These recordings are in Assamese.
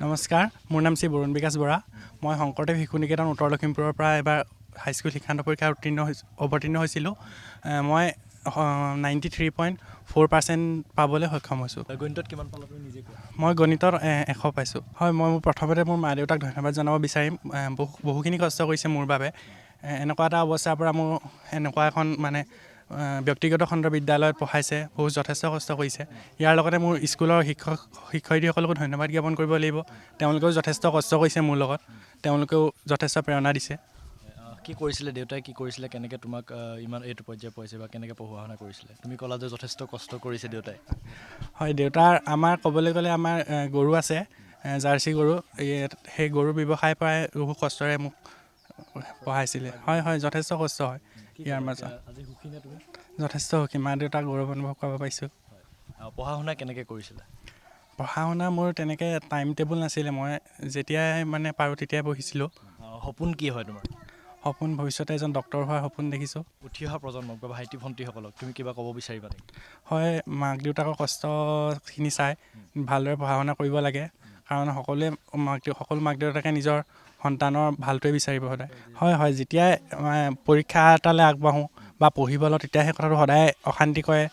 নমস্কাৰ, মোৰ নাম শ্ৰী বৰুণ বিকাশ বৰা। মই শংকৰদেৱ শিশু নিকেতন উত্তৰ লখিমপুৰৰ পৰা এবাৰ হাইস্কুল শিক্ষান্ত পৰীক্ষা অৱতীৰ্ণ হৈছিলোঁ। মই 93.4% পাবলৈ সক্ষম হৈছোঁ। গণিতত কিমান পালা তুমি নিজে কোৱা? মই গণিতত 100 পাইছোঁ। হয়, মই প্ৰথমতে মোৰ মা দেউতাক ধন্যবাদ জনাব বিচাৰিম। বহুখিনি কষ্ট কৰিছে মোৰ বাবে। এনেকুৱা এটা অৱস্থাৰ পৰা মোৰ এনেকুৱা এখন ব্যক্তিগত খণ্ড বিদ্যালয়ত পঢ়াইছে, বহুত যথেষ্ট কষ্ট কৰিছে। ইয়াৰ লগতে মোৰ স্কুলৰ শিক্ষয়িত্ৰীসকলকো ধন্যবাদ জ্ঞাপন কৰিব লাগিব। তেওঁলোকেও যথেষ্ট কষ্ট কৰিছে মোৰ লগত, তেওঁলোকেও যথেষ্ট প্ৰেৰণা দিছে। কি কৰিছিলে দেউতাই, কি কৰিছিলে, কেনেকৈ তোমাক ইমান এইটো পৰ্যায় পাইছে বা কেনেকৈ পঢ়া শুনা কৰিছিলে? তুমি ক'লা যে যথেষ্ট কষ্ট কৰিছে দেউতাই। হয়, আমাৰ ক'বলৈ গ'লে আমাৰ গৰু আছে, জাৰ্চি গৰু। সেই গৰু ব্যৱসায়ৰ পৰাই বহু কষ্টৰে মোক পঢ়াইছিলে। হয়, যথেষ্ট কষ্ট হয় ইয়াৰ মাজত। আজি সুখী নে তুমি? যথেষ্ট সুখী, মা দেউতাক গৌৰৱ অনুভৱ কৰিব পাৰিছোঁ। পঢ়া শুনা কেনেকৈ কৰিছিলে? পঢ়া শুনা মোৰ তেনেকৈ টাইম টেবুল নাছিলে। মই যেতিয়াই পাৰোঁ তেতিয়াই পঢ়িছিলোঁ। সপোন কি হয় তোমাৰ? সপোন ভৱিষ্যতে এজন ডক্তৰ হোৱাৰ সপোন দেখিছোঁ। উঠি অহা প্ৰজন্মক বা ভাইটি ভণ্টিসকলক তুমি কিবা ক'ব বিচাৰিবা নেকি? হয়, মাক দেউতাকৰ কষ্টখিনি চাই ভালদৰে পঢ়া শুনা কৰিব লাগে। কাৰণ সকলো মাক দেউতাকে নিজৰ সন্তানৰ ভালটোৱে বিচাৰিব সদায়। হয়, যেতিয়াই পৰীক্ষা এটালৈ আগবাঢ়োঁ বা পঢ়িব লওঁ, তেতিয়া সেই কথাটো সদায় অশান্তি কৰে।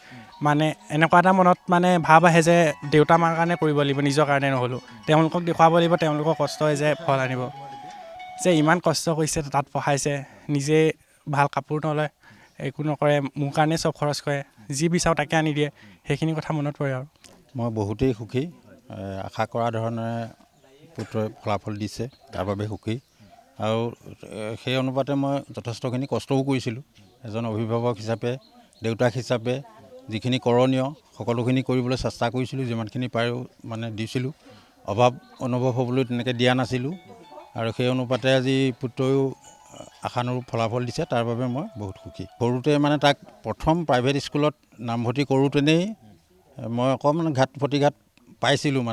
এনেকুৱা এটা মনত ভাৱ আহে যে দেউতা মাৰ কাৰণে কৰিব লাগিব, নিজৰ কাৰণে নহ'লেও। তেওঁলোকক দেখুৱাব লাগিব তেওঁলোকৰ কষ্টই যে ফল আনিব। যে ইমান কষ্ট কৰিছে, তাত পঢ়াইছে, নিজে ভাল কাপোৰ নলয়, একো নকৰে, মোৰ কাৰণে চব খৰচ কৰে, যি বিচাৰোঁ তাকে আনি দিয়ে। সেইখিনি কথা মনত পৰে আৰু। মই বহুতেই সুখী। আশা কৰা ধৰণে পুত্ৰই ফলাফল দিছে, তাৰ বাবে সুখী। আৰু সেই অনুপাতে মই যথেষ্টখিনি কষ্টও কৰিছিলোঁ। এজন অভিভাৱক হিচাপে, দেউতাক হিচাপে যিখিনি কৰণীয় সকলোখিনি কৰিবলৈ চেষ্টা কৰিছিলোঁ, যিমানখিনি পাৰোঁ দিছিলোঁ। অভাৱ অনুভৱ হ'বলৈ তেনেকৈ দিয়া নাছিলোঁ। আৰু সেই অনুপাতে আজি পুত্ৰইও আশানুৰূপ ফলাফল দিছে, তাৰ বাবে মই বহুত সুখী। সৰুতে তাক প্ৰথম প্ৰাইভেট স্কুলত নামভৰ্তি কৰোঁতেনেই মই অকণমান ঘাট প্ৰতিঘাত পাইছিলোঁ।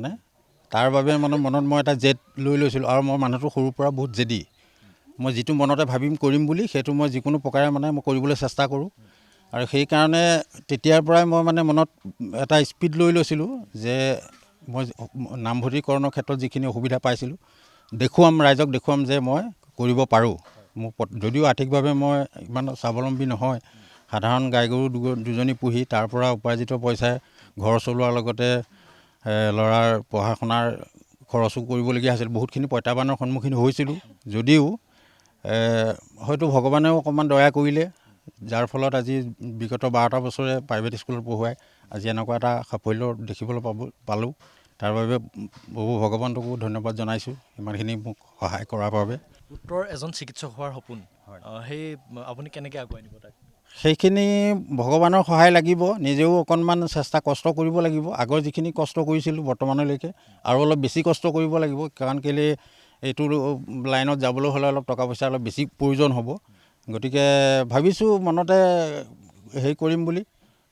তাৰ বাবে মনত মই এটা জেদ লৈ লৈছিলোঁ। আৰু মই মানুহটো সৰুৰ পৰা বহুত জেদী। মই যিটো মনতে ভাবিম কৰিম বুলি, সেইটো মই যিকোনো প্ৰকাৰে মই কৰিবলৈ চেষ্টা কৰোঁ। আৰু সেইকাৰণে তেতিয়াৰ পৰাই মই মনত এটা স্পীড লৈ লৈছিলোঁ যে মই নামভৰ্তিকৰণৰ ক্ষেত্ৰত যিখিনি অসুবিধা পাইছিলোঁ, ৰাইজক দেখুৱাম যে মই কৰিব পাৰোঁ। যদিও আৰ্থিকভাৱে মই ইমান স্বাৱলম্বী নহয়, সাধাৰণ গাই গৰু দুজনী পুহি তাৰ পৰা উপাৰ্জিত পইচাই ঘৰ চলোৱাৰ লগতে ল'ৰাৰ পঢ়া শুনাৰ খৰচো কৰিবলগীয়া হৈছিল। বহুতখিনি প্ৰত্যাহ্বানৰ সন্মুখীন হৈছিলোঁ। যদিও হয়তো ভগৱানেও অকণমান দয়া কৰিলে, যাৰ ফলত আজি বিগত 12টা বছৰে প্ৰাইভেট স্কুলত পঢ়ুৱাই আজি এনেকুৱা এটা সাফল্য দেখিবলৈ পালোঁ। তাৰ বাবে বহু ভগৱানকো ধন্যবাদ জনাইছোঁ, ইমানখিনি মোক সহায় কৰাৰ বাবে। পুত্ৰৰ এজন চিকিৎসক হোৱাৰ সপোন, সেই আপুনি কেনেকৈ আগুৱাই নিব তাক? সেইখিনি ভগৱানৰ সহায় লাগিব, নিজেও অকণমান কষ্ট কৰিব লাগিব। আগৰ যিখিনি কষ্ট কৰিছিলোঁ বৰ্তমানলৈকে আৰু অলপ বেছি কষ্ট কৰিব লাগিব। কাৰণ কেলৈ এইটো লাইনত যাবলৈ হ'লে অলপ টকা পইচা অলপ বেছি প্ৰয়োজন হ'ব। গতিকে ভাবিছোঁ মনতে হেৰি কৰিম বুলি,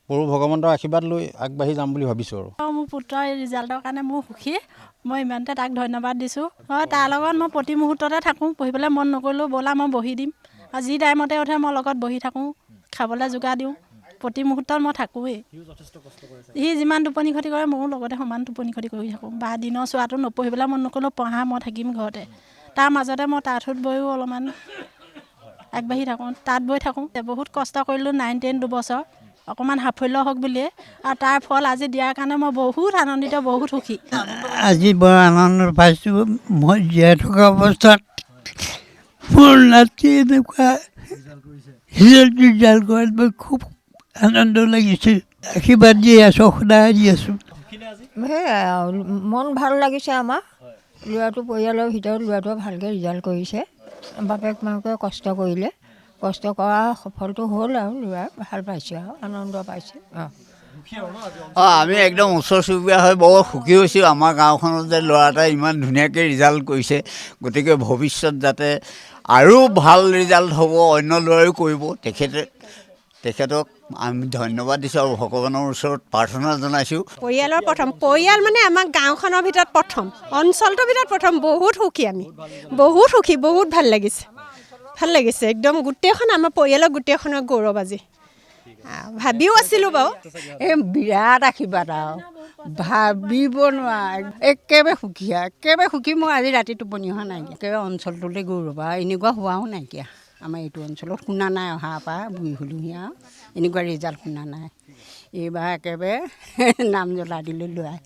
প্ৰভু ভগৱন্তৰ আশীৰ্বাদ লৈ আগবাঢ়ি যাম বুলি ভাবিছোঁ। আৰু মোৰ পুত্ৰৰ ৰিজাল্টৰ কাৰণে মোৰ সুখী। মই ইমানতে তাক ধন্যবাদ দিছোঁ। হয়, তাৰ লগত মই প্ৰতি মুহূৰ্ততে থাকোঁ। পঢ়িবলৈ মন নকৰিলেও ব'লা মই বহি দিম, আৰু যি টাইমতে উঠে মই লগত বহি থাকোঁ, খাবলৈ যোগাৰ দিওঁ। প্ৰতি মুহূৰ্তত মই থাকোঁৱেই। সি যিমান টোপনি ক্ষতি কৰে, ময়ো লগতে সমান টোপনি ক্ষতি কৰি থাকোঁ। বা দিনৰ চোৱাটো নপঢ়িবলৈ মন নকৰিলেও পঢ়া মই থাকিম ঘৰতে। তাৰ মাজতে মই তাঁতত বৈও অলপমান আগবাঢ়ি থাকোঁ, তাঁত বৈ থাকোঁ। বহুত কষ্ট কৰিলোঁ 9, 10 দুবছৰ, অকণমান সাফল্য হওক বুলিয়ে। আৰু তাৰ ফল আজি দিয়াৰ কাৰণে মই বহুত আনন্দিত, বহুত সুখী। আজি বৰ আনন্দ পাইছোঁ। মই জীয়াই থকা অৱস্থাত মোৰ নাতি এনেকুৱা ৰিজাল্ট কৰাত মই খুব আনন্দ লাগিছে। আশীৰ্বাদ দি আছোঁ, সদায় দি আছোঁ। মন ভাল লাগিছে আমাৰ। ল'ৰাটো পৰিয়ালৰ ভিতৰত ল'ৰাটোৱে ভালকৈ ৰিজাল্ট কৰিছে। বাপেক মাকে কষ্ট কৰিলে, কষ্ট কৰা সফলটো হ'ল আৰু ল'ৰা ভাল পাইছে আৰু আনন্দ পাইছে। আমি একদম ওচৰ চুবুৰীয়া হৈ বৰ সুখী হৈছোঁ। আমাৰ গাঁওখনত যে ল'ৰা এটাই ইমান ধুনীয়াকৈ ৰিজাল্ট কৰিছে, গতিকে ভৱিষ্যত যাতে আৰু ভাল ৰিজাল্ট হ'ব, অন্য ল'ৰাইও কৰিব। তেখেতক আমি ধন্যবাদ দিছোঁ আৰু ভগৱানৰ ওচৰত প্ৰাৰ্থনা জনাইছোঁ। পৰিয়ালৰ প্ৰথম পৰিয়াল মানে আমাৰ গাঁওখনৰ ভিতৰত প্ৰথম, অঞ্চলটোৰ ভিতৰত প্ৰথম। বহুত সুখী আমি, বহুত সুখী, বহুত ভাল লাগিছে একদম। গোটেইখন আমাৰ পৰিয়ালৰ গোটেইখনৰ গৌৰৱ আজি। ভাবিও আছিলোঁ বাৰু। এই বিৰাট আশীৰ্বাদ আৰু ভাবিব নোৱাৰা, একেবাৰে সুখী। মই আজি ৰাতি টোপনি অহা নাইকিয়া, একেবাৰে অঞ্চলটোলৈ গৌৰৱ আৰু এনেকুৱা হোৱাও নাইকিয়া। আমাৰ এইটো অঞ্চলত শুনা নাই, অহাৰ পৰা বুঢ়ী হ'লোহি আৰু এনেকুৱা ৰিজাল্ট শুনা নাই। এইবাৰ একেবাৰে নাম জ্বলাই দিলোঁ ল'ৰাই।